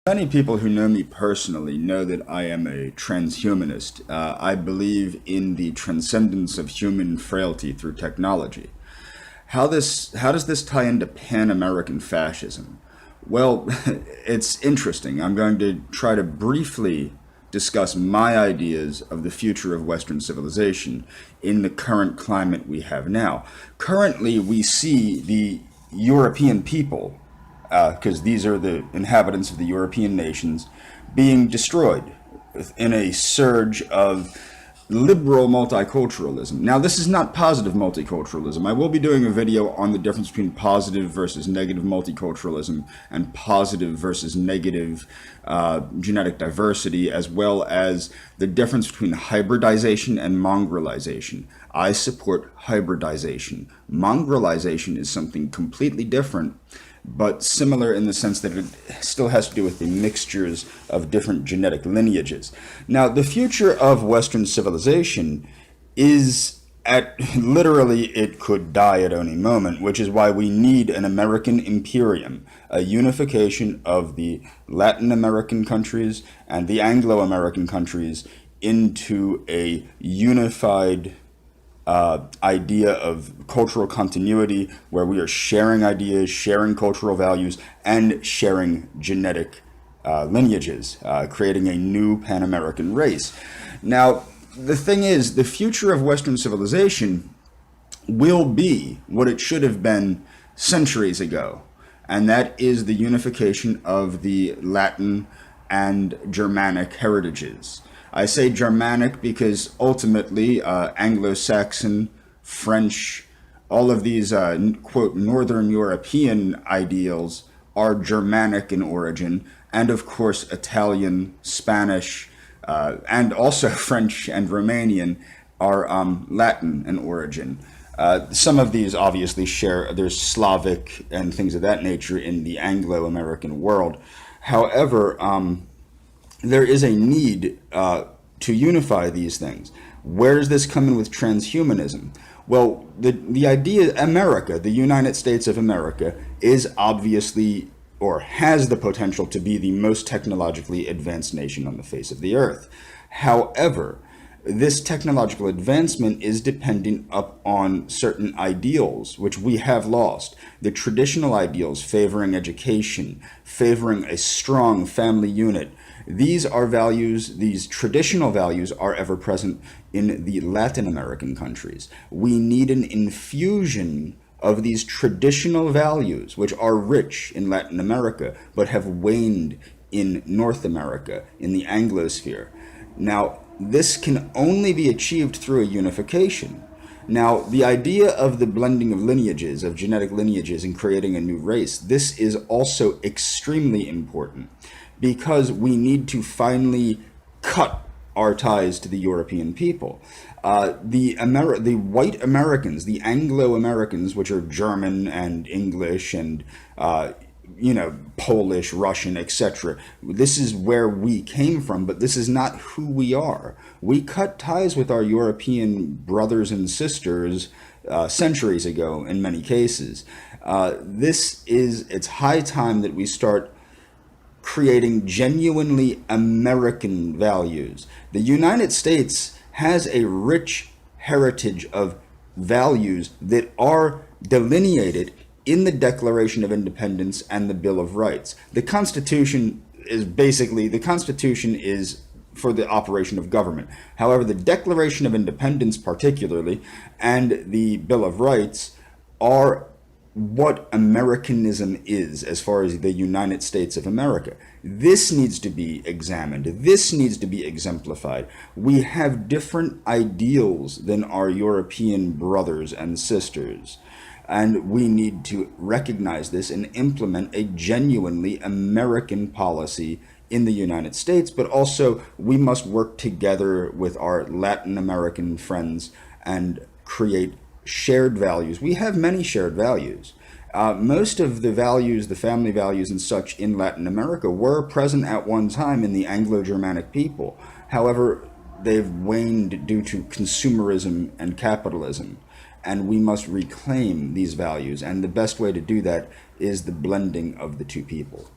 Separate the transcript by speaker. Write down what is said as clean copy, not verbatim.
Speaker 1: Many people who know me personally know that I am a transhumanist. I believe in the transcendence of human frailty through technology. How does this tie into Pan-American fascism? Well, it's interesting. I'm going to try to briefly discuss my ideas of the future of Western civilization in the current climate we have now. Currently, we see the European people, because these are the inhabitants of the European nations, being destroyed in a surge of liberal multiculturalism. Now, this is not positive multiculturalism. I will be doing a video on the difference between positive versus negative multiculturalism and positive versus negative genetic diversity, as well as the difference between hybridization and mongrelization. I support hybridization. Mongrelization is something completely different, but similar in the sense that it still has to do with the mixtures of different genetic lineages. Now, the future of Western civilization is literally, it could die at any moment, which is why we need an American imperium, a unification of the Latin American countries and the Anglo-American countries into a unified idea of cultural continuity where we are sharing ideas, sharing cultural values, and sharing genetic lineages, creating a new Pan-American race. Now, the thing is, the future of Western civilization will be what it should have been centuries ago, and that is the unification of the Latin and Germanic heritages. I say Germanic because ultimately Anglo-Saxon, French, all of these quote Northern European ideals are Germanic in origin, and of course Italian, Spanish, and also French and Romanian are Latin in origin. Some of these obviously share, there's Slavic and things of that nature in the Anglo-American world. However, there is a need to unify these things. Where does this come in with transhumanism? Well, the idea, America, the United States of America, is obviously, or has the potential to be the most technologically advanced nation on the face of the earth. However, this technological advancement is dependent upon certain ideals, which we have lost. The traditional ideals favoring education, favoring a strong family unit. These are values, these traditional values are ever present in the Latin American countries. We need an infusion of these traditional values, which are rich in Latin America, but have waned in North America, in the Anglosphere. Now, this can only be achieved through a unification. Now, the idea of the blending of lineages, of genetic lineages, and creating a new race, this is also extremely important because we need to finally cut our ties to the European people. The white Americans, the Anglo-Americans, which are German and English and Polish, Russian, etc. This is where we came from, but this is not who we are. We cut ties with our European brothers and sisters centuries ago in many cases. It's high time that we start creating genuinely American values. The United States has a rich heritage of values that are delineated in the Declaration of Independence and the Bill of Rights. The Constitution is for the operation of government. However, the Declaration of Independence particularly and the Bill of Rights are what Americanism is as far as the United States of America. This needs to be examined. This needs to be exemplified. We have different ideals than our European brothers and sisters. And we need to recognize this and implement a genuinely American policy in the United States, but also we must work together with our Latin American friends and create shared values. We have many shared values. Most of the values, the family values and such in Latin America were present at one time in the Anglo-Germanic people. However, they've waned due to consumerism and capitalism. And we must reclaim these values. And the best way to do that is the blending of the two people.